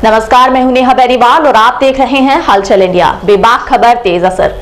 नमस्कार, मैं हूं नेहा बेनीवाल और आप देख रहे हैं हलचल इंडिया। बेबाक खबर, तेज असर।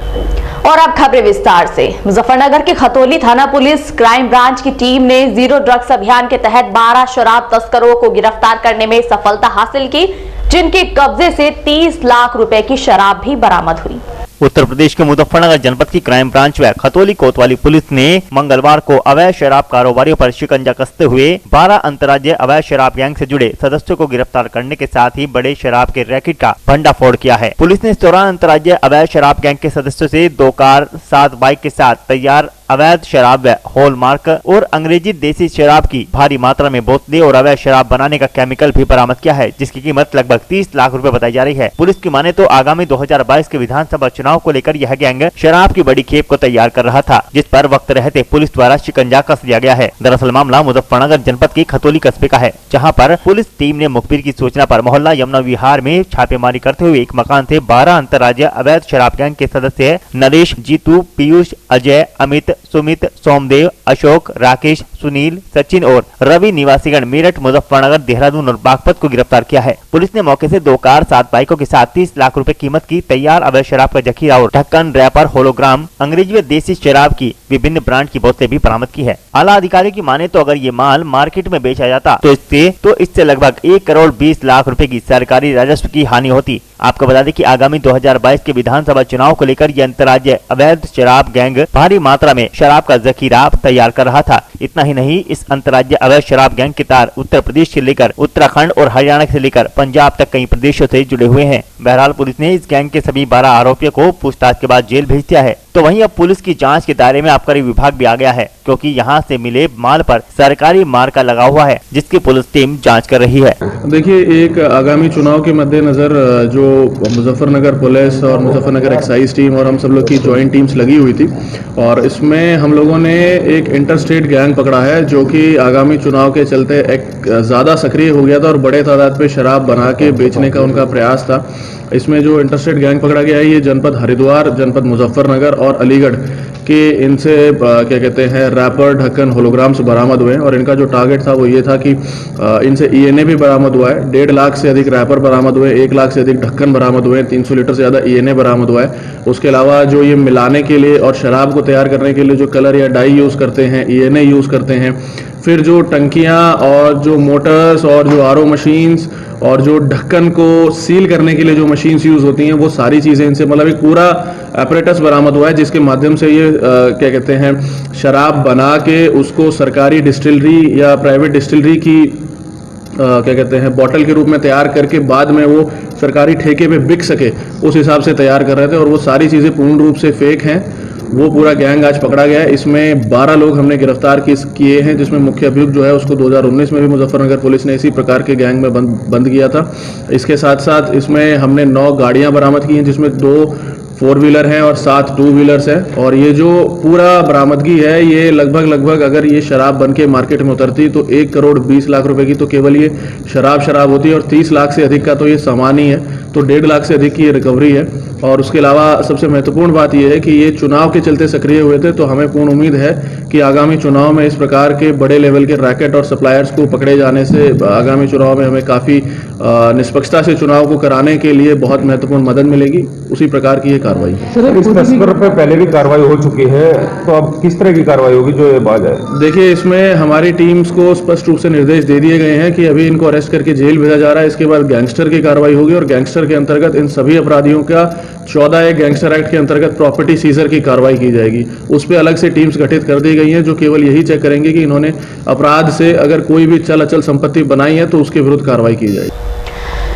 और अब खबरें विस्तार से। मुजफ्फरनगर के खतौली थाना पुलिस क्राइम ब्रांच की टीम ने जीरो ड्रग्स अभियान के तहत 12 शराब तस्करों को गिरफ्तार करने में सफलता हासिल की, जिनके कब्जे से 30 लाख रुपए की शराब भी बरामद हुई। उत्तर प्रदेश के मुजफ्फरनगर जनपद की क्राइम ब्रांच व खतौली कोतवाली पुलिस ने मंगलवार को अवैध शराब कारोबारियों पर शिकंजा कसते हुए 12 अंतर्राज्यीय अवैध शराब गैंग से जुड़े सदस्यों को गिरफ्तार करने के साथ ही बड़े शराब के रैकेट का भंडाफोड़ किया है। पुलिस ने इस दौरान अंतर्राज्यीय अवैध शराब गैंग के सदस्यों से 2 कार, 7 बाइक के साथ तैयार अवैध शराब व हॉलमार्क और अंग्रेजी देसी शराब की भारी मात्रा में बोतलें और अवैध शराब बनाने का केमिकल भी बरामद किया है, जिसकी कीमत लगभग 30 लाख रुपए बताई जा रही है। पुलिस की माने तो आगामी 2022 के विधानसभा चुनाव को लेकर यह गैंग शराब की बड़ी खेप को तैयार कर रहा था, जिस पर वक्त रहते पुलिस द्वारा शिकंजा कस दिया गया है। दरअसल मामला मुजफ्फरनगर जनपद के खतौली कस्बे का है, जहाँ पर पुलिस टीम ने मुखबिर की सूचना पर मोहल्ला यमुना विहार में छापेमारी करते हुए एक मकान से 12 अंतर्राज्यीय अवैध शराब गैंग के सदस्य नरेश, जीतू, पीयूष, अजय, अमित, सुमित, सोमदेव, अशोक, राकेश, सुनील, सचिन और रवि निवासीगण मेरठ, मुजफ्फरनगर, देहरादून और बागपत को गिरफ्तार किया है। पुलिस ने मौके से 2 कार, 7 बाइकों के साथ 30 लाख रुपए कीमत की तैयार अवैध शराब का जखीरा और ढक्कन, रैपर, होलोग्राम, अंग्रेजी व देसी शराब की विभिन्न ब्रांड की बोतलें भी बरामद की है। आला अधिकारी की माने तो अगर ये माल मार्केट में बेचा जाता तो इससे लगभग 1 करोड़ 20 लाख रुपए की सरकारी राजस्व की हानि होती। आपको बता दें कि आगामी 2022 के विधानसभा चुनाव को लेकर यह अंतर्राज्यीय अवैध शराब गैंग भारी मात्रा में शराब का जखीरा तैयार कर रहा था। इतना ही नहीं, इस अंतर्राज्यीय अवैध शराब गैंग के तार उत्तर प्रदेश से लेकर उत्तराखंड और हरियाणा से लेकर पंजाब तक कई प्रदेशों से जुड़े हुए हैं। बहरहाल पुलिस ने इस गैंग के सभी 12 आरोपियों को पूछताछ के बाद जेल भेज दिया है। तो वहीं अब पुलिस की जांच के दायरे में आबकारी विभाग भी आ गया है, क्योंकि यहां से मिले माल पर सरकारी मार्का लगा हुआ है, जिसकी पुलिस टीम जांच कर रही है। देखिए, एक आगामी चुनाव के मद्देनजर जो मुजफ्फरनगर पुलिस और मुजफ्फरनगर एक्साइज टीम और हम सब लोग की ज्वाइंट टीम्स लगी हुई थी, और इसमें हम लोगों ने एक इंटरस्टेट गैंग पकड़ा है जो कि आगामी चुनाव के चलते एक ज़्यादा सक्रिय हो गया था और बड़े तादाद पे शराब बना के बेचने का उनका प्रयास था। इसमें जो इंटरस्टेट गैंग पकड़ा गया है, ये जनपद हरिद्वार, जनपद मुजफ्फरनगर और अलीगढ़ के इनसे क्या कहते हैं रैपर, ढक्कन, होलोग्राम्स बरामद हुए हैं। और इनका जो टारगेट था वो ये था कि इनसे ईएनए भी बरामद हुआ है। 1.5 लाख से अधिक रैपर बरामद हुए, 1 लाख से अधिक ढक्कन बरामद हुए, 300 लीटर से ज़्यादा ईएनए बरामद हुआ है। उसके अलावा जो ये मिलाने के लिए और शराब को तैयार करने के लिए जो कलर या डाई यूज़ करते हैं, ईएनए यूज़ करते हैं। फिर जो टंकियाँ और जो मोटर्स और जो आरओ मशीन्स और जो ढक्कन को सील करने के लिए जो मशीन्स यूज़ होती हैं, वो सारी चीज़ें इनसे मतलब एक पूरा एपरेटस बरामद हुआ है, जिसके माध्यम से ये क्या कहते हैं शराब बना के उसको सरकारी डिस्टिलरी या प्राइवेट डिस्टिलरी की क्या कहते हैं बॉटल के रूप में तैयार करके बाद में वो सरकारी ठेके पे बिक सके, उस हिसाब से तैयार कर रहे थे। और वो सारी चीज़ें पूर्ण रूप से फेक हैं। वो पूरा गैंग आज पकड़ा गया है। इसमें 12 लोग हमने गिरफ्तार किए हैं, जिसमें मुख्य अभियुक्त जो है उसको 2019 में भी मुजफ्फरनगर पुलिस ने इसी प्रकार के गैंग में बंद किया था। इसके साथ साथ इसमें हमने 9 गाड़ियां बरामद की हैं, जिसमें 2 4 व्हीलर हैं और 7 2 व्हीलर्स हैं। और ये जो पूरा बरामदगी है, ये लगभग अगर ये शराब बन के मार्केट में उतरती तो 1 करोड़ 20 लाख रुपए की तो केवल ये शराब होती है, और 30 लाख से अधिक का तो ये सामान ही है, तो 1.5 लाख से अधिक की ये रिकवरी है। और उसके अलावा सबसे महत्वपूर्ण बात यह है कि ये चुनाव के चलते सक्रिय हुए थे, तो हमें पूर्ण उम्मीद है कि आगामी चुनाव में इस प्रकार के बड़े लेवल के रैकेट और सप्लायर्स को पकड़े जाने से आगामी चुनाव में हमें काफ़ी निष्पक्षता से चुनाव को कराने के लिए बहुत महत्वपूर्ण मदद मिलेगी। उसी प्रकार की ये कार्रवाई है। सर, इस तस्कर पर पहले भी कार्रवाई हो चुकी है, तो अब किस तरह की कार्रवाई होगी जो ये बात है? देखिए, इसमें हमारी टीम्स को स्पष्ट रूप से निर्देश दे दिए गए हैं कि अभी इनको अरेस्ट करके जेल भेजा जा रहा है। इसके बाद गैंगस्टर की कार्रवाई होगी, और गैंगस्टर के अंतर्गत इन सभी अपराधियों का 14 गैंगस्टर एक्ट के अंतर्गत प्रॉपर्टी सीजर की कार्रवाई की जाएगी। उस पर अलग से टीम्स गठित कर दी गई हैं, जो केवल यही चेक करेंगे कि इन्होंने अपराध से अगर कोई भी चल अचल संपत्ति बनाई है तो उसके विरुद्ध कार्रवाई की जाएगी।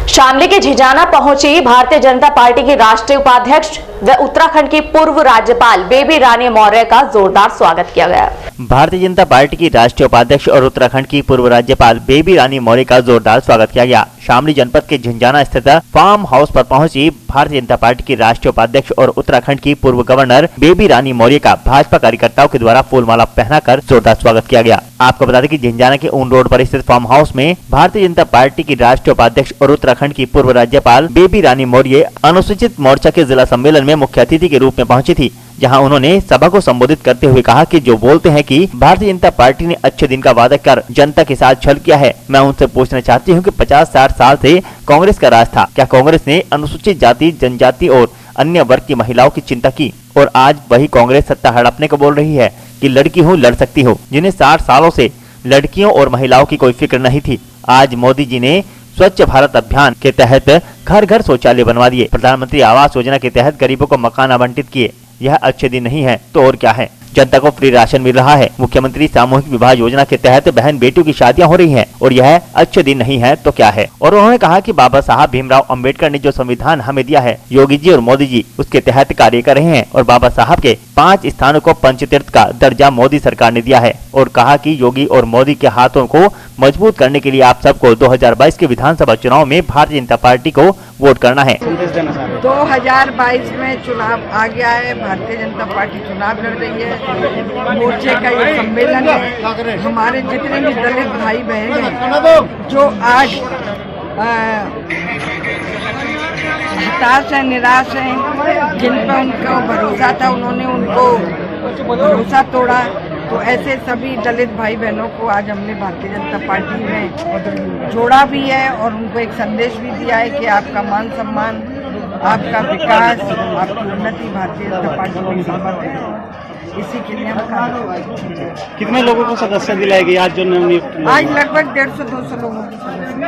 शामली के झिझाना पहुंची भारतीय जनता पार्टी की राष्ट्रीय उपाध्यक्ष व उत्तराखंड की पूर्व राज्यपाल बेबी रानी मौर्य का जोरदार स्वागत किया गया। भारतीय जनता पार्टी की राष्ट्रीय उपाध्यक्ष और उत्तराखंड की पूर्व राज्यपाल बेबी रानी मौर्य का जोरदार स्वागत किया गया। शामली जनपद के झिंझाना स्थित फार्म हाउस पर पहुंची भारतीय जनता पार्टी की राष्ट्रीय उपाध्यक्ष और उत्तराखंड की पूर्व गवर्नर बेबी रानी मौर्य का भाजपा कार्यकर्ताओं के द्वारा फूलमाला पहनाकर जोरदार स्वागत किया गया। आपको बता दें कि झिंझाना के ऊन रोड पर स्थित फार्म हाउस में भारतीय जनता पार्टी की राष्ट्रीय उपाध्यक्ष और उत्तराखंड की पूर्व राज्यपाल बेबी रानी मौर्य अनुसूचित मोर्चा के जिला सम्मेलन में मुख्य अतिथि के रूप में पहुंची थी। जहां उन्होंने सभा को संबोधित करते हुए कहा कि जो बोलते हैं कि भारतीय जनता पार्टी ने अच्छे दिन का वादा कर जनता के साथ छल किया है, मैं उनसे पूछना चाहती हूं कि 50-60 साल से कांग्रेस का राज था, क्या कांग्रेस ने अनुसूचित जाति, जनजाति और अन्य वर्ग की महिलाओं की चिंता की? और आज वही कांग्रेस सत्ता हड़पने को बोल रही है कि लड़की हूँ लड़ सकती हो, जिन्हें 60 सालों से लड़कियों और महिलाओं की कोई फिक्र नहीं थी। आज मोदी जी ने स्वच्छ भारत अभियान के तहत घर घर शौचालय बनवा दिए, प्रधानमंत्री आवास योजना के तहत गरीबों को मकान आवंटित किए। यह अच्छे दिन नहीं है तो और क्या है? जनता को फ्री राशन मिल रहा है, मुख्यमंत्री सामूहिक विवाह योजना के तहत बहन बेटियों की शादियां हो रही हैं, और यह अच्छे दिन नहीं है तो क्या है? और उन्होंने कहा कि बाबा साहब भीमराव अंबेडकर ने जो संविधान हमें दिया है, योगी जी और मोदी जी उसके तहत कार्य कर रहे हैं, और बाबा साहब के 5 स्थानों को पंचतीर्थ का दर्जा मोदी सरकार ने दिया है। और कहा कि योगी और मोदी के हाथों को मजबूत करने के लिए आप सबको 2022 के विधानसभा चुनाव में भारतीय जनता पार्टी को वोट करना है। 2022 में चुनाव आ गया है, भारतीय जनता पार्टी चुनाव लड़ रही है, मोर्चे का ये सम्मेलन है। हमारे जितने भी दलित भाई बहन हैं जो आज हताश है, निराश है, जिन पर उनका भरोसा था उन्होंने उनको भरोसा तोड़ा, तो ऐसे सभी दलित भाई बहनों को आज हमने भारतीय जनता पार्टी में जोड़ा भी है और उनको एक संदेश भी दिया है कि आपका मान सम्मान, आपका विकास, आपकी उन्नति भारतीय जनता पार्टी में संभव है। इसी के लिए हम काम। कितने लोगों को सदस्य दिलाएगी आज जो नवनियुक्त? आज लगभग 150-200 लोगों की सदस्य।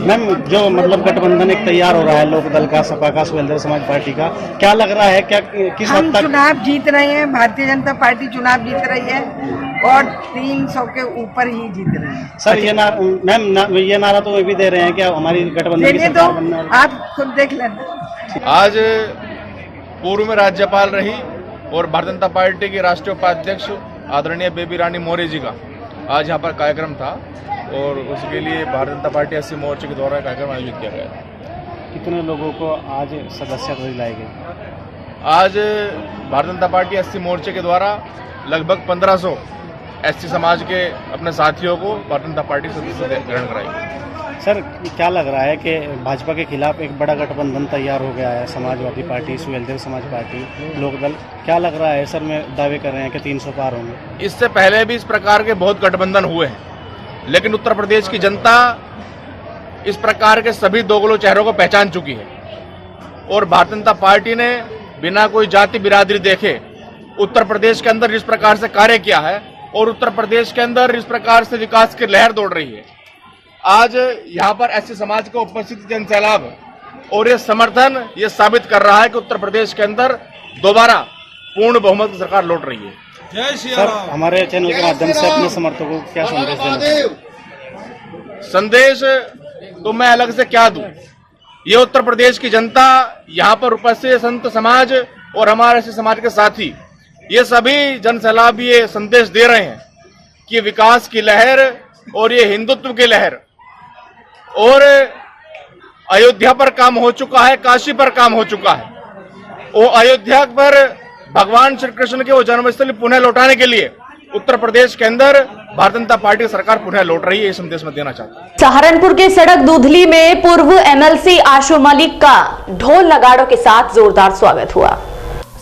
मैम, जो मतलब गठबंधन एक तैयार हो रहा है लोक दल का, सपा का, सुहेलदेव समाज पार्टी का, क्या लग रहा है, क्या किस हम हद तक चुनाव जीत रहे हैं? भारतीय जनता पार्टी चुनाव जीत रही है और 300 के ऊपर ही जीत रही है। सर ये मैम ये नारा तो वे भी दे रहे हैं कि हमारी गठबंधन की देने दो, सरकार बनने वाली। आप खुद देख लेना। आज पूर्व में राज्यपाल रही और भारतीय जनता पार्टी की राष्ट्रीय उपाध्यक्ष आदरणीय बेबी रानी मौर्य जी का आज यहाँ पर कार्यक्रम था और उसके लिए भारतीय जनता पार्टी 80 मोर्चे के द्वारा कार्यक्रम आयोजित किया गया। कितने लोगों को आज सदस्यता दिलाई गई? आज भारतीय जनता पार्टी 80 मोर्चे के द्वारा लगभग 1500 एसटी समाज के अपने साथियों को भारतीय जनता पार्टी सदस्य ग्रहण कराई। सर क्या लग रहा है कि भाजपा के खिलाफ एक बड़ा गठबंधन तैयार हो गया है, समाजवादी पार्टी, सुहेलदेव समाज पार्टी, लोकदल, क्या लग रहा है सर? में दावे कर रहे हैं कि 300 पार होंगे। इससे पहले भी इस प्रकार के बहुत गठबंधन हुए हैं, लेकिन उत्तर प्रदेश की जनता इस प्रकार के सभी दोगलो चेहरों को पहचान चुकी है और भारतीय जनता पार्टी ने बिना कोई जाति बिरादरी देखे उत्तर प्रदेश के अंदर जिस प्रकार से कार्य किया है और उत्तर प्रदेश के अंदर इस प्रकार से विकास की लहर दौड़ रही है। आज यहाँ पर एससी समाज का उपस्थित जन सैलाब और ये समर्थन ये साबित कर रहा है कि उत्तर प्रदेश के अंदर दोबारा पूर्ण बहुमत की सरकार लौट रही है। जय श्री राम। सर हमारे चैनल के माध्यम से अपने समर्थकों को क्या संदेश देना? संदेश तो मैं अलग से क्या दूं, ये उत्तर प्रदेश की जनता, यहाँ पर उपस्थित संत समाज और हमारे एससी समाज के साथी, ये सभी जन सैलाब ये संदेश दे रहे हैं कि विकास की लहर और ये हिंदुत्व की लहर, और अयोध्या पर काम हो चुका है, काशी पर काम हो चुका है, वो अयोध्या पर भगवान श्री कृष्ण के वो जन्मस्थली पुनः लौटाने के लिए उत्तर प्रदेश के अंदर भारतीय जनता पार्टी सरकार पुनः लौट रही है। ये संदेश मैं देना चाहता हूँ। सहारनपुर के सड़क दूधली में पूर्व एमएलसी आशु मलिक का ढोल नगाड़ों के साथ जोरदार स्वागत हुआ।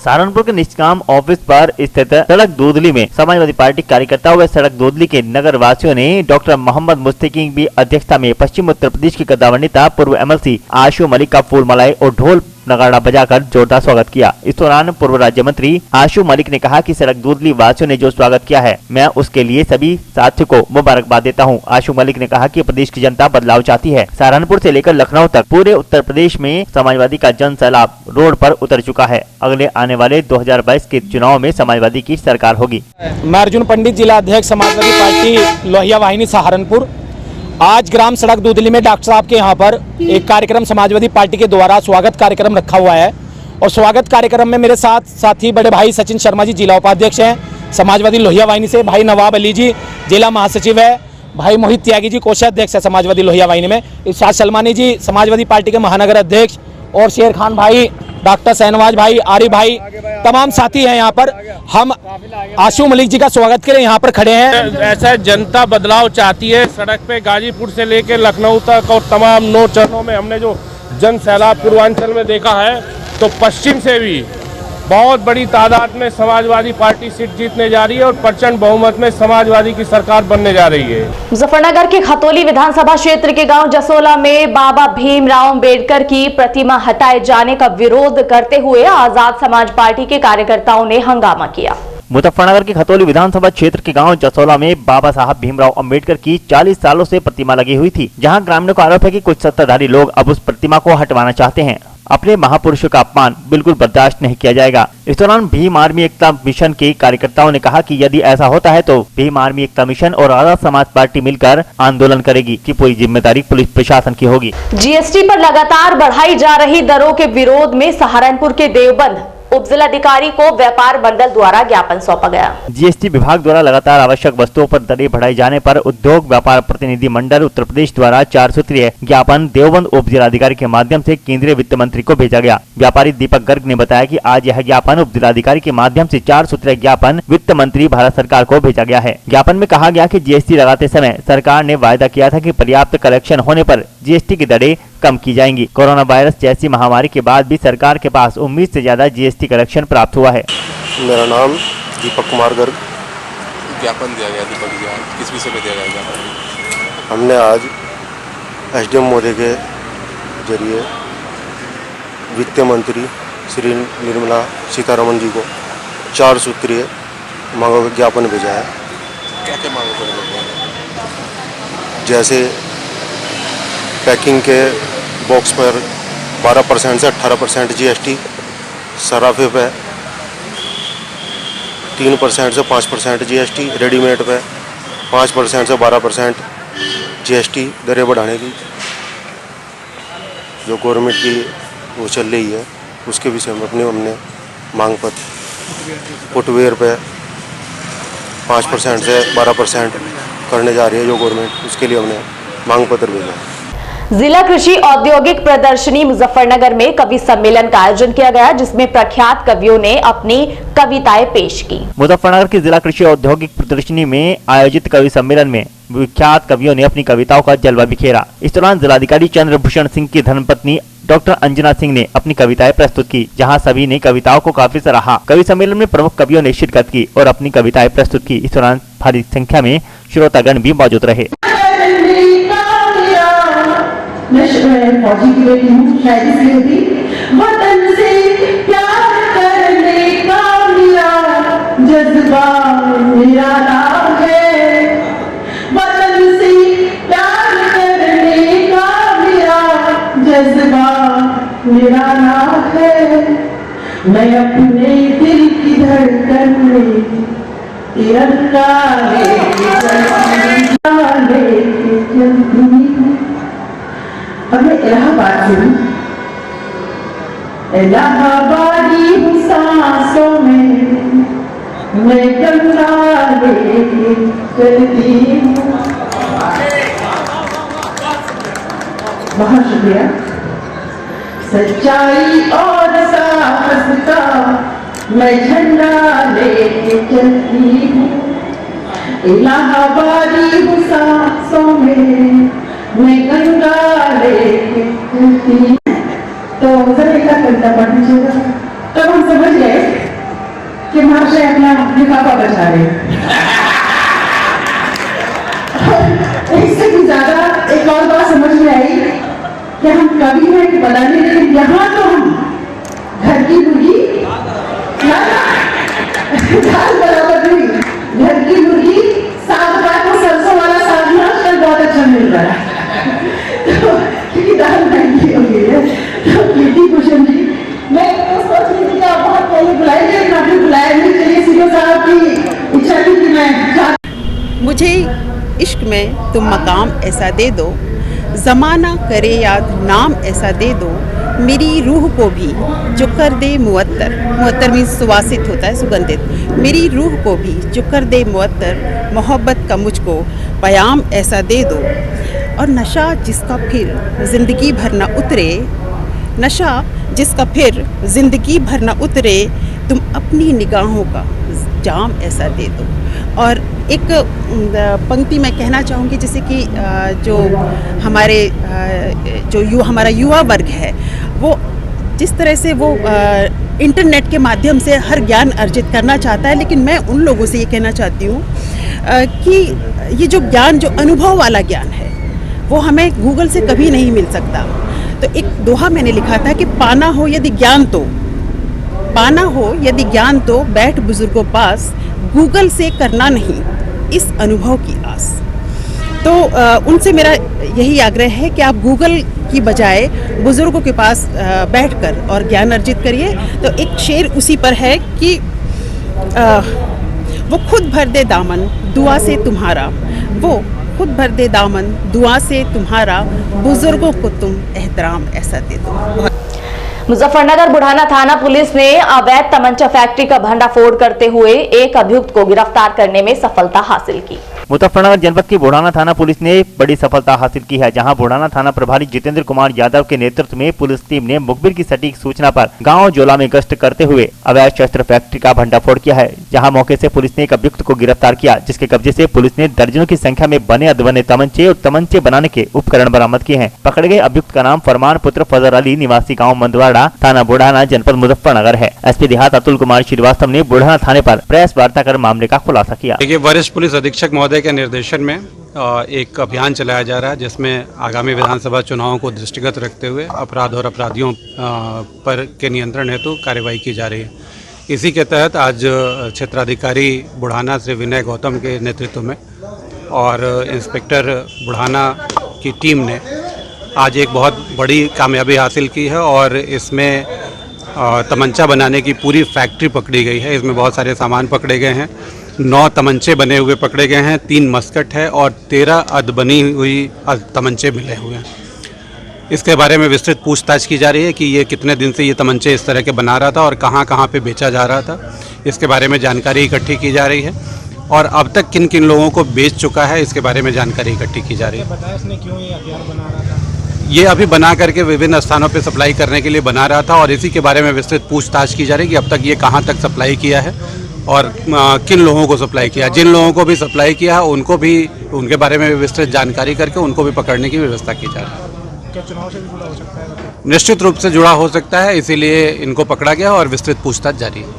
सहारनपुर के निष्काम ऑफिस पर स्थित सड़क दूधली में समाजवादी पार्टी कार्यकर्ताओं व सड़क दूधली के नगर वासियों ने डॉक्टर मोहम्मद मुस्तकीम की अध्यक्षता में पश्चिम उत्तर प्रदेश की कद्दावर नेता पूर्व एमएलसी आशु मलिक का फूल मालाएं और ढोल नगाड़ा बजाकर जोरदार स्वागत किया। इस दौरान पूर्व राज्य मंत्री आशु मलिक ने कहा कि सड़क दूधली वासियों ने जो स्वागत किया है, मैं उसके लिए सभी साथियों को मुबारकबाद देता हूं। आशु मलिक ने कहा कि प्रदेश की जनता बदलाव चाहती है। सहारनपुर से लेकर लखनऊ तक पूरे उत्तर प्रदेश में समाजवादी का जन सैलाब रोड पर उतर चुका है। अगले आने वाले 2022 के चुनाव में समाजवादी की सरकार होगी। मैं अर्जुन पंडित, जिला अध्यक्ष समाजवादी पार्टी लोहिया वाहिनी सहारनपुर। आज ग्राम सड़क दूधली में डॉक्टर साहब के यहाँ पर एक कार्यक्रम समाजवादी पार्टी के द्वारा स्वागत कार्यक्रम रखा हुआ है और स्वागत कार्यक्रम में मेरे साथ साथी बड़े भाई सचिन शर्मा जी जिला उपाध्यक्ष हैं समाजवादी लोहिया वाहिनी से, भाई नवाब अली जी जिला महासचिव है, भाई मोहित त्यागी जी कोषाध्यक्ष है समाजवादी लोहिया वाहिनी में, इरशाद सलमानी जी समाजवादी पार्टी के महानगर अध्यक्ष, और शेर खान भाई, डॉक्टर शहनवाज भाई, आरिफ भाई, तमाम साथी हैं यहाँ पर। हम आशु मलिक जी का स्वागत के लिए यहाँ पर खड़े हैं। ऐसा जनता बदलाव चाहती है। सड़क पे गाजीपुर से लेकर लखनऊ तक और तमाम 9 चरणों में हमने जो जन सैलाब पूर्वांचल में देखा है, तो पश्चिम से भी बहुत बड़ी तादाद में समाजवादी पार्टी सीट जीतने जा रही है और प्रचंड बहुमत में समाजवादी की सरकार बनने जा रही है। मुजफ्फरनगर के खतौली विधानसभा क्षेत्र के गांव जसोला में बाबा भीमराव अंबेडकर की प्रतिमा हटाए जाने का विरोध करते हुए आजाद समाज पार्टी के कार्यकर्ताओं ने हंगामा किया। मुजफ्फरनगर के खतौली विधानसभा क्षेत्र के गांव जसोला में बाबा साहब भीमराव अंबेडकर की 40 सालों से प्रतिमा लगी हुई थी, जहां ग्रामीणों का आरोप है कि कुछ सत्ताधारी लोग अब उस प्रतिमा को हटवाना चाहते हैं। अपने महापुरुषों का अपमान बिल्कुल बर्दाश्त नहीं किया जाएगा। इस दौरान भीम आर्मी एकता मिशन के कार्यकर्ताओं ने कहा कि यदि ऐसा होता है तो भीम आर्मी एकता मिशन और आजाद समाज पार्टी मिलकर आंदोलन करेगी कि पूरी जिम्मेदारी पुलिस प्रशासन की होगी। जीएसटी पर लगातार बढ़ाई जा रही दरों के विरोध में सहारनपुर के देवबंद उप जिलाधिकारी को व्यापार मंडल द्वारा ज्ञापन सौंपा गया। जीएसटी विभाग द्वारा लगातार आवश्यक वस्तुओं पर दरें बढ़ाई जाने पर उद्योग व्यापार प्रतिनिधि मंडल उत्तर प्रदेश द्वारा 4 सूत्रीय ज्ञापन देवबंद उप जिलाधिकारी के माध्यम से केंद्रीय वित्त मंत्री को भेजा गया। व्यापारी दीपक गर्ग ने बताया कि आज यह ज्ञापन उप जिलाधिकारी के माध्यम से 4 सूत्रीय ज्ञापन वित्त मंत्री भारत सरकार को भेजा गया है। ज्ञापन में कहा गया कि जीएसटी लगाते समय सरकार ने वायदा किया था कि पर्याप्त कलेक्शन होने पर जीएसटी की दरें कम की जाएंगी। कोरोना वायरस जैसी महामारी के बाद भी सरकार के पास उम्मीद से ज्यादा जीएसटी कलेक्शन प्राप्त हुआ है। मेरा नाम दीपक कुमार गर्ग। ज्ञापन दिया गया दीपक जी, किस विषय पे दिया गया ज्ञापन? हमने आज एसडीएम महोदय के जरिए वित्त मंत्री श्री निर्मला सीतारमण जी को 4 सूत्रीय मांगों का ज्ञापन भेजा है। क्या क्या मांगों को लेकर? जैसे पैकिंग के बॉक्स पर 12% से 18% जीएसटी, सराफे पे 3% से 5% जीएसटी, रेडीमेड पे 5% से 12% जीएसटी दरें बढ़ाने की जो गवर्नमेंट की वो चल रही है उसके विषय में हमने मांग पत्र, फुटवेयर पे 5% से 12% करने जा रही है जो गवर्नमेंट, उसके लिए हमने मांग पत्र भेजा है। जिला कृषि औद्योगिक प्रदर्शनी मुजफ्फरनगर में कवि सम्मेलन का आयोजन किया गया, जिसमें प्रख्यात कवियों ने अपनी कविताएं पेश की। मुजफ्फरनगर की जिला कृषि औद्योगिक प्रदर्शनी में आयोजित कवि सम्मेलन में विख्यात कवियों ने अपनी कविताओं का जलवा बिखेरा। इस दौरान जिलाधिकारी चंद्रभूषण सिंह की धर्मपत्नी डॉक्टर अंजना सिंह ने अपनी कविताएं प्रस्तुत की, जहां सभी ने कविताओं को काफी सराहा। कवि सम्मेलन में प्रमुख कवियों ने शिरकत की और अपनी कविताएं प्रस्तुत की। इस दौरान भारी संख्या में श्रोतागण भी मौजूद रहे। फौजी की बेटी हूँ, शायरी सी होती। वतन से प्यार करने का मेरा जज्बा निराला है, वतन से प्यार करने का मेरा जज्बा निराला है। मैं अपने दिल की धड़कन में तिरंगा लेके चलती हूँ। अब मैं इलाहाबाद से हूँ, इलाहाबादी हूँ सांसों में, मैं गंगा लेके चलती हूँ। बहुत शुक्रिया। सच्चाई और साहस का मैं झंडा लेके चलती हूँ, इलाहाबादी हूँ सांसों में, मैं गंगा लेके चलती हूँ। तो जरा एक कविता पढ़ लीजिएगा, तब हम समझ गए कि महाशय अपना लिफाफा बचा रहे। इससे भी ज्यादा एक और बात समझ में आई कि हम कवि हैं कि पता नहीं, लेकिन यहाँ तो हम घर की मुर्गी दाल बराबर नहीं, घर की मुर्गी साग को सरसों वाला साग भी आजकल बहुत अच्छा मिल रहा है। तो क्योंकि दाल महंगी हो गई है, तो कीर्ति भूषण जी, मैं तो सोच रही थी कि आप बहुत पहले बुलाएंगे, लेकिन आपने बुलाया नहीं। चलिए सीओ साहब की इच्छा थी कि मैं मुझे इश्क में तुम मकाम ऐसा दे दो, ज़माना करे याद नाम ऐसा दे दो, मेरी रूह को भी जो कर दे मुअत्तर, मुअत्तर मीन्स सुवासित होता है, सुगंधित, मेरी रूह को भी जो कर दे मुअत्तर, मोहब्बत का मुझको पयाम ऐसा दे दो। और नशा जिसका फिर ज़िंदगी भर न उतरे, नशा जिसका फिर ज़िंदगी भर न उतरे, तुम अपनी निगाहों का जाम ऐसा दे दो। और एक पंक्ति मैं कहना चाहूँगी, जैसे कि जो हमारा युवा वर्ग है, वो जिस तरह से वो इंटरनेट के माध्यम से हर ज्ञान अर्जित करना चाहता है, लेकिन मैं उन लोगों से ये कहना चाहती हूँ कि ये जो ज्ञान, जो अनुभव वाला ज्ञान है, वो हमें गूगल से कभी नहीं मिल सकता। तो एक दोहा मैंने लिखा था कि पाना हो यदि ज्ञान तो बैठ बुजुर्गों पास, गूगल से करना नहीं इस अनुभव की आस। तो उनसे मेरा यही आग्रह है कि आप गूगल की बजाय बुजुर्गों के पास बैठकर और ज्ञान अर्जित करिए। तो एक शेर उसी पर है कि वो खुद भर दे दामन दुआ से तुम्हारा, वो खुद भर दे दामन दुआ से तुम्हारा, बुजुर्गों को तुम एहतराम ऐसा दे दो। मुजफ्फरनगर बुढ़ाना थाना पुलिस ने अवैध तमंचा फैक्ट्री का भंडाफोड़ करते हुए एक अभियुक्त को गिरफ्तार करने में सफलता हासिल की। मुजफ्फरनगर जनपद की बुढ़ाना थाना पुलिस ने बड़ी सफलता हासिल की है, जहां बुढ़ाना थाना प्रभारी जितेंद्र कुमार यादव के नेतृत्व में पुलिस टीम ने मुखबिर की सटीक सूचना पर गांव जोला में गश्त करते हुए अवैध शस्त्र फैक्ट्री का भंडाफोड़ किया है। जहां मौके से पुलिस ने एक अभियुक्त को गिरफ्तार किया, जिसके कब्जे से पुलिस ने दर्जनों की संख्या में बने अधबने तमंचे और तमंचे बनाने के उपकरण बरामद किए हैं। पकड़े गए अभियुक्त का नाम फरमान पुत्र फजर अली, निवासी गाँव मंदवाड़ा, थाना बुढ़ाना, जनपद मुजफ्फरनगर है। एसपी देहात अतुल कुमार श्रीवास्तव ने बुढ़ाना थाने पर प्रेस वार्ता कर मामले का खुलासा किया। वरिष्ठ पुलिस अधीक्षक महोदय के निर्देशन में एक अभियान चलाया जा रहा है, जिसमें आगामी विधानसभा चुनावों को दृष्टिगत रखते हुए अपराध और अपराधियों पर के नियंत्रण हेतु कार्यवाही की जा रही है। इसी के तहत आज क्षेत्राधिकारी बुढ़ाना श्री विनय गौतम के नेतृत्व में और इंस्पेक्टर बुढ़ाना की टीम ने आज एक बहुत बड़ी कामयाबी हासिल की है और इसमें तमंचा बनाने की पूरी फैक्ट्री पकड़ी गई है। इसमें बहुत सारे सामान पकड़े गए हैं, 9 तमंचे बने हुए पकड़े गए हैं, 3 मस्कट है और 13 अधबनी हुई तमंचे मिले हुए हैं। इसके बारे में विस्तृत पूछताछ की जा रही है कि ये कितने दिन से ये तमंचे इस तरह के बना रहा था और कहाँ पे बेचा जा रहा था। इसके बारे में जानकारी इकट्ठी की जा रही है और अब तक किन किन लोगों को बेच चुका है, इसके बारे में जानकारी इकट्ठी की जा रही है। बताया इसने क्यों ये हथियार बना रहा था? ये अभी बना करके विभिन्न स्थानों पे सप्लाई करने के लिए बना रहा था और इसी के बारे में विस्तृत पूछताछ की जा रही है कि अब तक ये कहाँ तक सप्लाई किया है और किन लोगों को सप्लाई किया। जिन लोगों को भी सप्लाई किया है उनको भी, उनके बारे में विस्तृत जानकारी करके उनको भी पकड़ने की व्यवस्था की जा रही है। क्या चुनाव से भी जुड़ा हो सकता है? निश्चित रूप से जुड़ा हो सकता है, इसीलिए इनको पकड़ा गया और विस्तृत पूछताछ जारी है।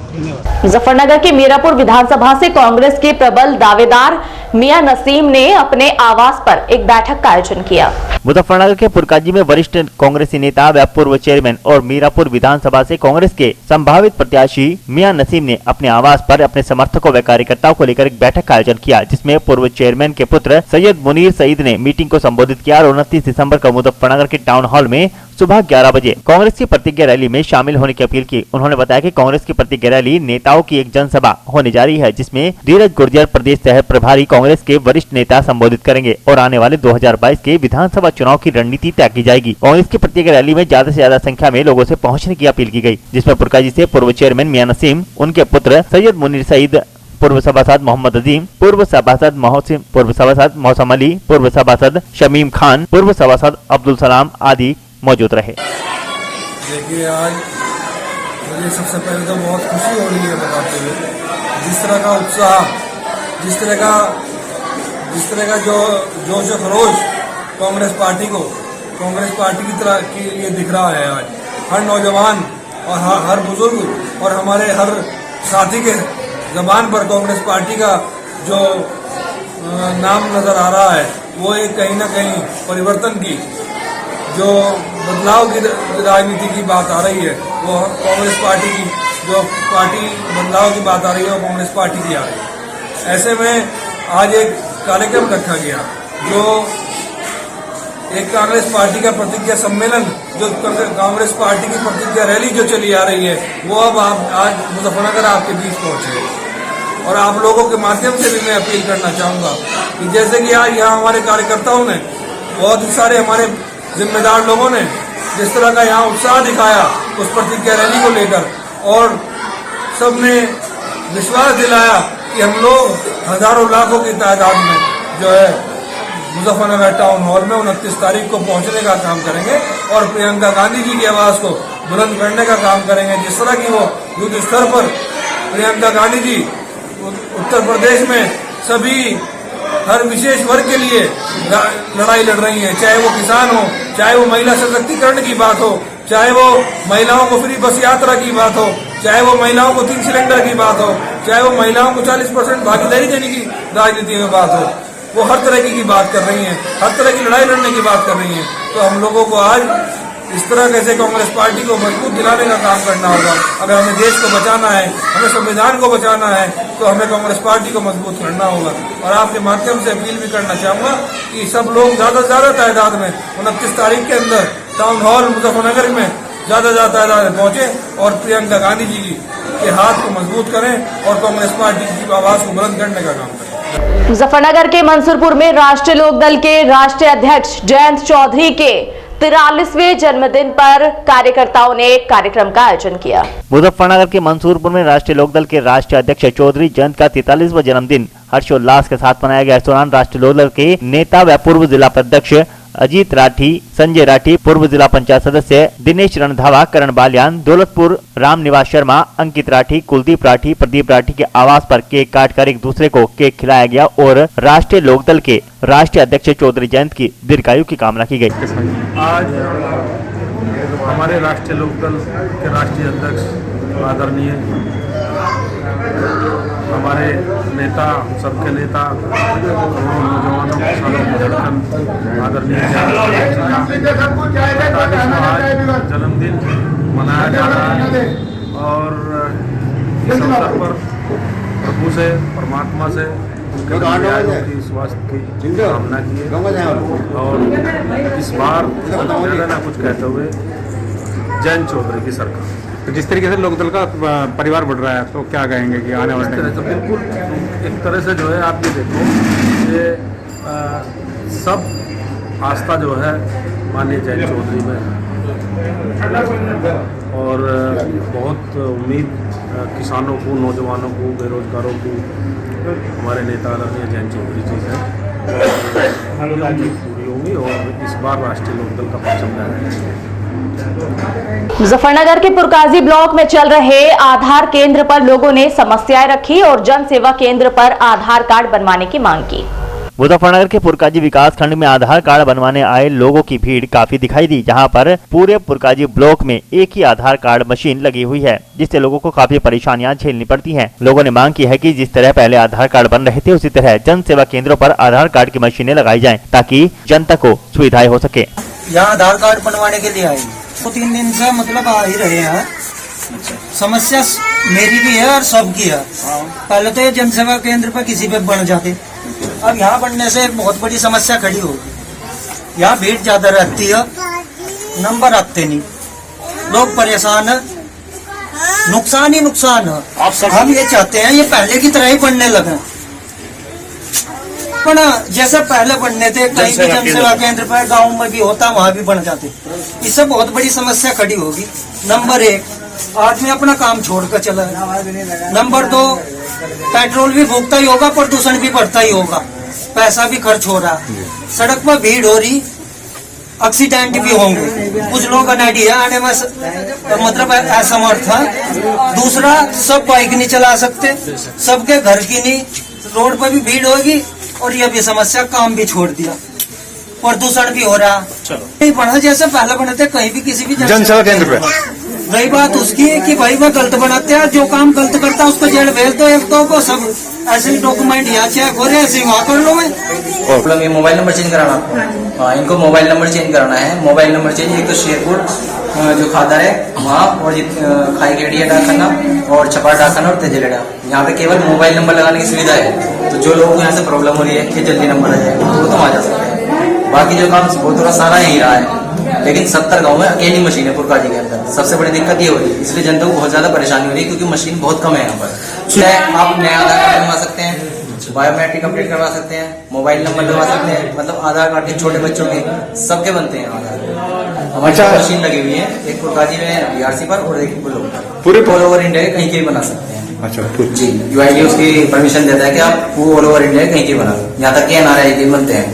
मुजफ्फरनगर के मीरापुर विधानसभा से कांग्रेस के प्रबल दावेदार मियां नसीम ने अपने आवास पर एक बैठक का आयोजन किया। मुजफ्फरनगर के पुरकाजी में वरिष्ठ कांग्रेसी नेता व पूर्व चेयरमैन और मीरापुर विधानसभा से कांग्रेस के संभावित प्रत्याशी मियां नसीम ने अपने आवास पर अपने समर्थकों व कार्यकर्ताओं को लेकर एक बैठक का आयोजन किया, जिसमें पूर्व चेयरमैन के पुत्र सैयद मुनीर सईद ने मीटिंग को संबोधित किया और 29 दिसंबर को मुजफ्फरनगर के टाउन हॉल में सुबह 11 बजे कांग्रेस की प्रतिज्ञा रैली में शामिल होने की अपील की। उन्होंने बताया कि कांग्रेस की प्रतिज्ञा रैली नेताओं की एक जनसभा होने जा रही है, जिसमें धीरज गुर्जर प्रदेश सह प्रभारी कांग्रेस के वरिष्ठ नेता संबोधित करेंगे और आने वाले 2022 के विधानसभा चुनाव की रणनीति तय की जाएगी। कांग्रेस की प्रतिज्ञा रैली में ज्यादा से ज्यादा संख्या में लोगों से पहुंचने की अपील की गई, जिसमें पुरकाजी से पूर्व चेयरमैन मियां नसीम, उनके पुत्र सैयद मुनीर सईद, पूर्व सभासद मोहम्मद अजीम, पूर्व सभासद मोहसिन, पूर्व सभासद मौसम अली, पूर्व सभासद शमीम खान, पूर्व सभासद अब्दुल सलाम आदि मौजूद रहे। देखिए, आज मुझे सबसे पहले तो बहुत खुशी हो रही है बताते हुए, जिस तरह का उत्साह, जिस तरह का जो जोश और खरोश कांग्रेस पार्टी की तरह के लिए दिख रहा है। आज हर नौजवान और हर बुजुर्ग और हमारे हर साथी के जबान पर कांग्रेस पार्टी का जो नाम नजर आ रहा है, वो एक कहीं ना कहीं परिवर्तन की, जो बदलाव की राजनीति की बात आ रही है, वो कांग्रेस पार्टी की जो पार्टी बदलाव की बात आ रही है, वो कांग्रेस पार्टी की आ रही है। ऐसे में आज एक कार्यक्रम रखा गया, जो एक कांग्रेस पार्टी का प्रतिज्ञा सम्मेलन, जो कांग्रेस पार्टी की प्रतिज्ञा रैली जो चली आ रही है, वो अब आज मुजफ्फरनगर आपके बीच पहुंचे। और आप लोगों के माध्यम से भी मैं अपील करना चाहूँगा कि जैसे कि आज यहाँ हमारे कार्यकर्ताओं ने, बहुत ही सारे हमारे जिम्मेदार लोगों ने जिस तरह का यहाँ उत्साह दिखाया उस प्रतिज्ञा रैली को लेकर, और सबने विश्वास दिलाया कि हम लोग हजारों लाखों की तादाद में जो है मुजफ्फरनगर टाउन हॉल में 29 तारीख को पहुंचने का काम करेंगे और प्रियंका गांधी जी की आवाज को बुलंद करने का काम करेंगे। जिस तरह की वो युद्ध स्तर पर प्रियंका गांधी जी उत्तर प्रदेश में सभी हर विशेष वर्ग के लिए लड़ाई लड़ रही हैं, चाहे वो किसान हो, चाहे वो महिला सशक्तिकरण की बात हो, चाहे वो महिलाओं को फ्री बस यात्रा की बात हो, चाहे वो महिलाओं को 3 सिलेंडर की बात हो, चाहे वो महिलाओं को 40% भागीदारी देने की राजनीति में बात हो, वो हर तरह की बात कर रही हैं, हर तरह की लड़ाई लड़ने की बात कर रही हैं। तो हम लोगों को आज इस तरह कैसे कांग्रेस पार्टी को मजबूत दिलाने का काम करना होगा। अगर हमें देश को बचाना है, हमें संविधान को बचाना है, तो हमें कांग्रेस पार्टी को मजबूत करना होगा। और आपके माध्यम से अपील भी करना चाहूँगा कि सब लोग ज़्यादा से ज़्यादा तादाद में 29 तारीख के अंदर टाउन हॉल मुजफ्फरनगर में ज़्यादा तादाद में पहुँचे और प्रियंका गांधी जी के हाथ को मजबूत करें और कांग्रेस पार्टी की आवाज़ को बुलंद करने का काम करें। मुजफ्फरनगर के मंसूरपुर में राष्ट्रीय लोकदल के राष्ट्रीय अध्यक्ष जयंत चौधरी के 43वें जन्मदिन पर कार्यकर्ताओं ने एक कार्यक्रम का आयोजन किया। मुजफ्फरनगर के मंसूरपुर में राष्ट्रीय लोकदल के राष्ट्रीय अध्यक्ष चौधरी जयंत का 43वां जन्मदिन हर्षोल्लास के साथ मनाया गया। इस दौरान राष्ट्रीय लोकदल के नेता व पूर्व जिला अध्यक्ष अजीत राठी, संजय राठी, पूर्व जिला पंचायत सदस्य दिनेश रणधावा, करण बालियान, दौलतपुर रामनिवास शर्मा, अंकित राठी, कुलदीप राठी, प्रदीप राठी के आवास पर केक काटकर एक दूसरे को केक खिलाया गया और राष्ट्रीय लोकदल के राष्ट्रीय अध्यक्ष चौधरी जयंत की दीर्घायु की कामना की गई। आज हमारे राष्ट्रीय लोकदल के राष्ट्रीय अध्यक्ष आदरणीय हमारे नेता, सबके नेता, नौजवानों के सालों की धड़कन आदरणीय जन्मदिन मनाया जा रहा है और इस अवसर पर प्रभु से, परमात्मा से उनके स्वास्थ्य की कामना की और इस बार ज़्यादा ना कुछ कहते हुए जयंत चौधरी की सरकार। तो जिस तरीके से लोकदल का परिवार बढ़ रहा है तो क्या कहेंगे कि आने वाले तरह से बिल्कुल एक तरह से जो है आप ये देखो ये सब आस्था जो है माननीय जयंत चौधरी में और बहुत उम्मीद किसानों को, नौजवानों को, बेरोजगारों को हमारे नेता आदरणीय जयंत चौधरी जी है पूरी होंगी और इस बार राष्ट्रीय लोकदल का परचम लहराएगा। मुजफ्फरनगर के पुरकाजी ब्लॉक में चल रहे आधार केंद्र पर लोगों ने समस्याएं रखी और जन सेवा केंद्र पर आधार कार्ड बनवाने की मांग की। मुजफ्फरनगर के पुरकाजी विकास खंड में आधार कार्ड बनवाने आए लोगों की भीड़ काफी दिखाई दी, जहां पर पूरे पुरकाजी ब्लॉक में एक ही आधार कार्ड मशीन लगी हुई है, जिससे लोगों को काफी परेशानियां झेलनी पड़ती हैं। लोगों ने मांग की है कि जिस तरह पहले आधार कार्ड बन रहे थे उसी तरह जन सेवा केंद्रों पर आधार कार्ड की मशीनें लगाई जाएं, ताकि जनता को सुविधाएं हो सके। यहाँ आधार कार्ड बनवाने के लिए आई तो 3 दिन से मतलब आ ही रहे हैं। समस्या मेरी भी है और सबकी है। पहले तो ये जनसेवा केंद्र पर किसी पे बन जाते, अब यहाँ बनने से बहुत बड़ी समस्या खड़ी होगी। यहाँ भीड़ ज्यादा रहती है, नंबर आते नहीं, लोग परेशान है, नुकसान ही नुकसान है। हम ये चाहते हैं ये पहले की तरह ही बनने लगे, पर जैसे पहले बनने थे कहीं भी जनसेवा केंद्र पर गाँव में भी होता वहाँ भी बन जाते। इससे बहुत बड़ी समस्या खड़ी होगी। नंबर 1 आदमी अपना काम छोड़कर चला है। नंबर 2 पेट्रोल भी फूकता ही होगा, प्रदूषण भी बढ़ता ही होगा, पैसा भी खर्च हो रहा, सड़क पर भीड़ हो रही, एक्सीडेंट भी होंगे, कुछ लोग अनैडी है आने में मतलब असमर्थ है। दूसरा सब बाइक नहीं चला सकते, सबके घर की नहीं, रोड पर भी भीड़ होगी और ये भी समस्या, काम भी छोड़ दिया, प्रदूषण भी हो रहा। नहीं बढ़ा जैसे पहले बने थे कहीं भी किसी भी जनसेवा केंद्र पे। रही बात उसकी कि भाई वह गलत बनाते हैं, जो काम गलत करता है उसको जेल भेज दो, एक दो को सब ऐसे डॉक्यूमेंट यहाँ चेक हो रहे ऐसे वहाँ कर लो। मैं प्रॉब्लम ये मोबाइल नंबर चेंज कराना आपको। हाँ, इनको मोबाइल नंबर चेंज कराना है। मोबाइल नंबर चेंज एक तो शेरपुर जो खादर है वहाँ और खाई गेड़िया डाकखाना और छपार डाकखाना और तेजलेडा, यहाँ पे केवल मोबाइल नंबर लगाने की सुविधा है। तो जो लोगों को यहाँ से प्रॉब्लम हो रही है कि जल्दी नंबर आ जाएगा वो तो आ जा सकते हैं। बाकी जो काम वो थोड़ा सारा यही रहा है, लेकिन 70 गाँव में अकेली मशीन है पुरकाजी के अंदर। सबसे बड़ी दिक्कत ये हो रही है, इसलिए जनता को बहुत ज्यादा परेशानी हो रही है क्योंकि मशीन बहुत कम है यहाँ पर। आप नया आधार कार्ड बनवा सकते हैं, बायोमेट्रिक अपडेट करवा सकते हैं, मोबाइल नंबर लगवा सकते हैं, मतलब आधार कार्ड के छोटे बच्चों के सबके बनते हैं आधार। हमारी मशीन लगी हुई है, एक पुरकाजी में बीआरसी पर और एक पूरे ऑल ओवर इंडिया कहीं के भी बना सकते हैं। अच्छा जी, यूआईडी उसकी परमिशन देता है कि आप ऑल ओवर इंडिया कहीं के बना, यहाँ तक कि NRI के बनते हैं।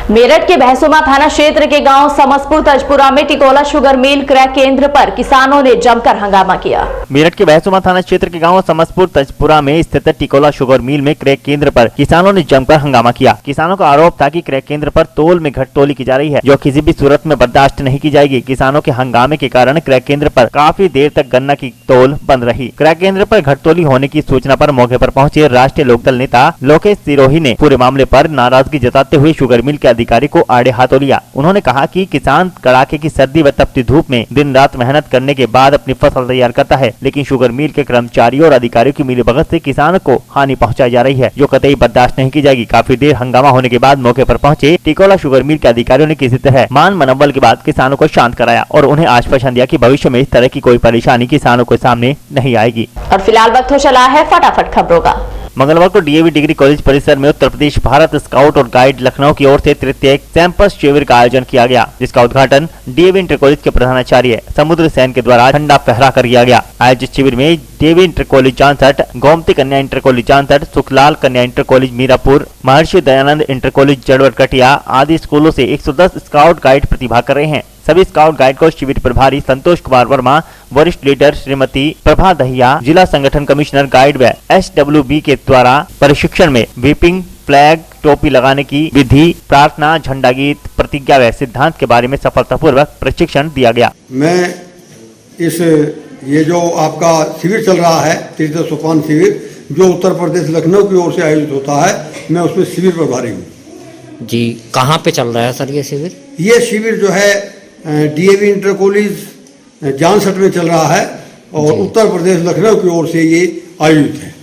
मेरठ के भैंसुमा थाना क्षेत्र के गांव समसपुर तजपुरा में टिकोला शुगर मिल क्रय केंद्र पर किसानों ने जमकर हंगामा किया। मेरठ के भैंसुमा थाना क्षेत्र के गांव समसपुर तजपुरा में स्थित टिकोला शुगर मिल में क्रय केंद्र पर किसानों ने जमकर हंगामा किया। किसानों का आरोप था कि क्रय केंद्र पर तोल में घटतोली की जा रही है, जो किसी भी सूरत में बर्दाश्त नहीं की जाएगी। किसानों के हंगामे के कारण क्रय केंद्र पर काफी देर तक गन्ना की तोल बंद रही। क्रय केंद्र पर घटतोली होने की सूचना पर मौके पर पहुंचे राष्ट्रीय लोकदल नेता लोकेश सिरोही ने पूरे मामले पर नाराजगी जताते हुए शुगर मिल के अधिकारी को आड़े हाथों लिया। उन्होंने कहा कि किसान कड़ाके की सर्दी व तपती धूप में दिन रात मेहनत करने के बाद अपनी फसल तैयार करता है, लेकिन शुगर मिल के कर्मचारियों और अधिकारियों की मिलीभगत से किसानों को हानि पहुंचाई जा रही है, जो कतई बर्दाश्त नहीं की जाएगी। काफी देर हंगामा होने के बाद मौके पर पहुंचे टिकोला शुगर मिल के अधिकारियों ने किसी तरह मान मनोबल के बाद किसानों को शांत कराया और उन्हें आश्वासन दिया कि भविष्य में इस तरह की कोई परेशानी किसानों के सामने नहीं आएगी। और फिलहाल वक्त हो चला है फटाफट खबरों का। मंगलवार को डीएवी डिग्री कॉलेज परिसर में उत्तर प्रदेश भारत स्काउट और गाइड लखनऊ की ओर से तृतीय कैंपस शिविर का आयोजन किया गया, जिसका उद्घाटन डीएवी इंटर कॉलेज के प्रधानाचार्य समुद्र सेन के द्वारा झंडा फहरा कर किया गया। आयोजित शिविर में DAV inter college Jansath, Gomti कन्या इंटर कॉलेज जानसठ, सुखलाल कन्या inter college Mirapur, Maharshi Dayanand inter college जड़वटकटिया आदि स्कूलों से 110 स्काउट गाइड प्रतिभाग कर रहे हैं। सभी स्काउट गाइड को शिविर प्रभारी संतोष कुमार वर्मा, वरिष्ठ लीडर श्रीमती प्रभा दहिया, जिला संगठन कमिश्नर गाइड व SWB के द्वारा प्रशिक्षण में वीपिंग, फ्लैग, टोपी लगाने की विधि, प्रार्थना, झंडा गीत, प्रतिज्ञा व सिद्धांत के बारे में सफलतापूर्वक प्रशिक्षण दिया गया। मैं ये जो आपका शिविर चल रहा है, तृतीय सोपान शिविर, जो उत्तर प्रदेश लखनऊ की ओर से आयोजित होता है, मैं उसमें शिविर प्रभारी हूँ। जी, कहाँ पे चल रहा है सर ये शिविर? ये शिविर जो है डीएवी इंटर कॉलेज जानसठ में चल रहा है और उत्तर प्रदेश लखनऊ की ओर से ये आयोजित है।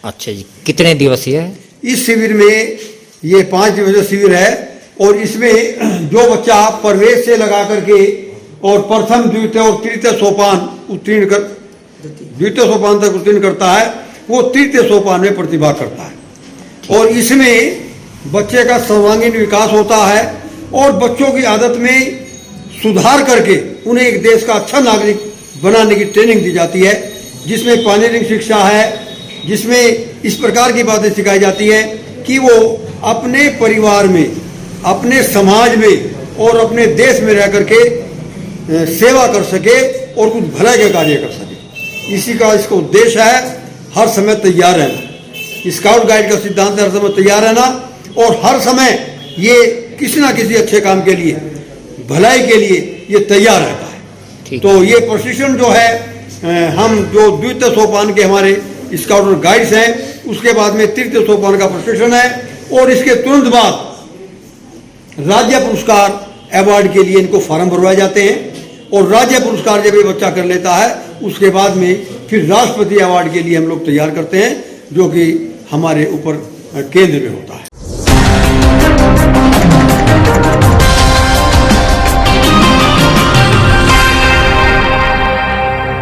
अच्छा जी, कितने दिवसीय है? इस शिविर में ये 5 दिवसीय शिविर है और इसमें जो बच्चा प्रवेश से लगा करके और प्रथम, द्वितीय और तृतीय सोपान द्वितीय सोपान तक उत्तीर्ण करता है, वो तृतीय सोपान में प्रतिभा करता है और इसमें बच्चे का सर्वांगीण विकास होता है और बच्चों की आदत में सुधार करके उन्हें एक देश का अच्छा नागरिक बनाने की ट्रेनिंग दी जाती है, जिसमें पायनियरिंग शिक्षा है, जिसमें इस प्रकार की बातें सिखाई जाती है कि वो अपने परिवार में, अपने समाज में और अपने देश में रह करके सेवा कर सके और कुछ भलाई के कार्य कर सके। इसी का इसका उद्देश्य है हर समय तैयार रहना। स्काउट गाइड का सिद्धांत है हर समय तैयार रहना और हर समय ये किसी ना किसी अच्छे काम के लिए, भलाई के लिए ये तैयार रहता है। तो ये प्रशिक्षण जो है, हम जो द्वितीय सोपान के हमारे स्काउट और गाइड्स हैं, उसके बाद में तृतीय सोपान का प्रशिक्षण है और इसके तुरंत बाद राज्य पुरस्कार अवार्ड के लिए इनको फॉर्म भरवाए जाते हैं और राज्य पुरस्कार जब ये बच्चा कर लेता है, उसके बाद में फिर राष्ट्रपति अवार्ड के लिए हम लोग तैयार करते हैं, जो कि हमारे ऊपर केंद्र में होता है।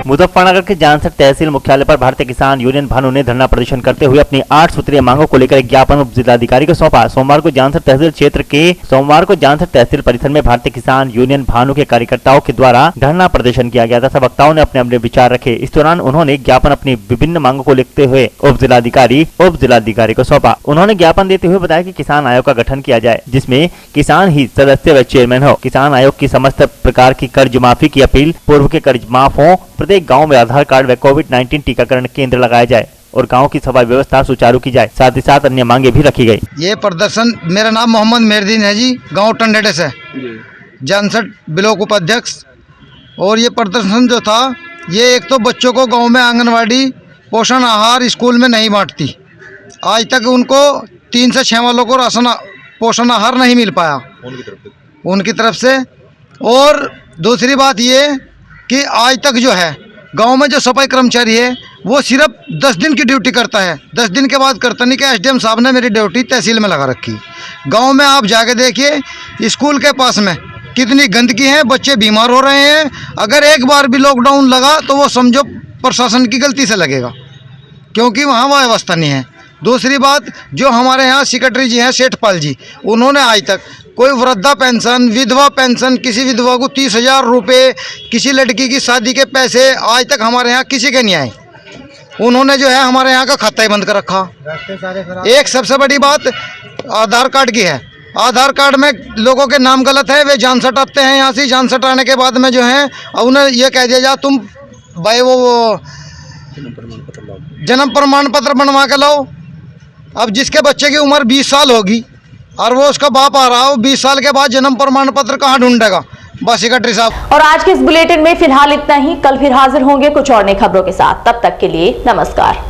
मुजफ्फरनगर के जानसठ तहसील मुख्यालय पर भारतीय किसान यूनियन भानु ने धरना प्रदर्शन करते हुए अपनी 8 सूत्रीय मांगों को लेकर एक ज्ञापन उप जिलाधिकारी को सौंपा। सोमवार को जानसठ तहसील परिसर में भारतीय किसान यूनियन भानु के कार्यकर्ताओं के द्वारा धरना प्रदर्शन किया गया था। वक्ताओं ने अपने अपने विचार रखे। इस दौरान उन्होंने ज्ञापन अपनी विभिन्न मांगों को लिखते हुए उप जिलाधिकारी को सौंपा। उन्होंने ज्ञापन देते हुए बताया कि किसान आयोग का गठन किया जाए, जिसमें किसान ही सदस्य व चेयरमैन हो। किसान आयोग की समस्त प्रकार की कर्ज माफी की अपील, पूर्व के कर्ज माफ हो, प्रत्येक गांव में आधार कार्ड व कोविड-19 टीकाकरण केंद्र लगाया जाए और गांव की सफाई व्यवस्था सुचारू की जाए। साथ ही साथ अन्य मांगे भी रखी गई। ये प्रदर्शन, मेरा नाम मोहम्मद मेहरदीन है जी, गांव टंडेडे से, जानसठ ब्लॉक उपाध्यक्ष। और ये प्रदर्शन जो था, ये एक तो बच्चों को गांव में आंगनवाड़ी पोषण आहार स्कूल में नहीं बांटती। आज तक उनको 3 से 6 वालों को राशन पोषण आहार नहीं मिल पाया उनकी तरफ से। और दूसरी बात ये कि आज तक जो है गांव में जो सफाई कर्मचारी है, वो सिर्फ 10 दिन की ड्यूटी करता है, 10 दिन के बाद करता नहीं। कि SDM साहब ने मेरी ड्यूटी तहसील में लगा रखी। गांव में आप जाके देखिए, स्कूल के पास में कितनी गंदगी है, बच्चे बीमार हो रहे हैं। अगर एक बार भी लॉकडाउन लगा तो वो समझो प्रशासन की गलती से लगेगा, क्योंकि वहाँ वो व्यवस्था नहीं है। दूसरी बात, जो हमारे यहाँ सेक्रेटरी जी हैं सेठपाल जी, उन्होंने आज तक कोई वृद्धा पेंशन, विधवा पेंशन, किसी विधवा को 30,000 रुपये, किसी लड़की की शादी के पैसे आज तक हमारे यहाँ किसी के नहीं आए। उन्होंने जो है हमारे यहाँ का खाता ही बंद कर रखा। एक सबसे बड़ी बात आधार कार्ड की है। आधार कार्ड में लोगों के नाम गलत है, वे जानसठ आते हैं यहाँ से, जानसठ आने के बाद में जो है उन्हें ये कह दिया जा तुम भाई वो जन्म प्रमाण पत्र बनवा के लाओ। अब जिसके बच्चे की उम्र 20 साल होगी और वो उसका बाप आ रहा हो 20 साल के बाद जन्म प्रमाण पत्र कहाँ ढूंढेगा? बस सेक्रेटरी साहब। और आज के इस बुलेटिन में फिलहाल इतना ही। कल फिर हाजिर होंगे कुछ और नई खबरों के साथ। तब तक के लिए नमस्कार।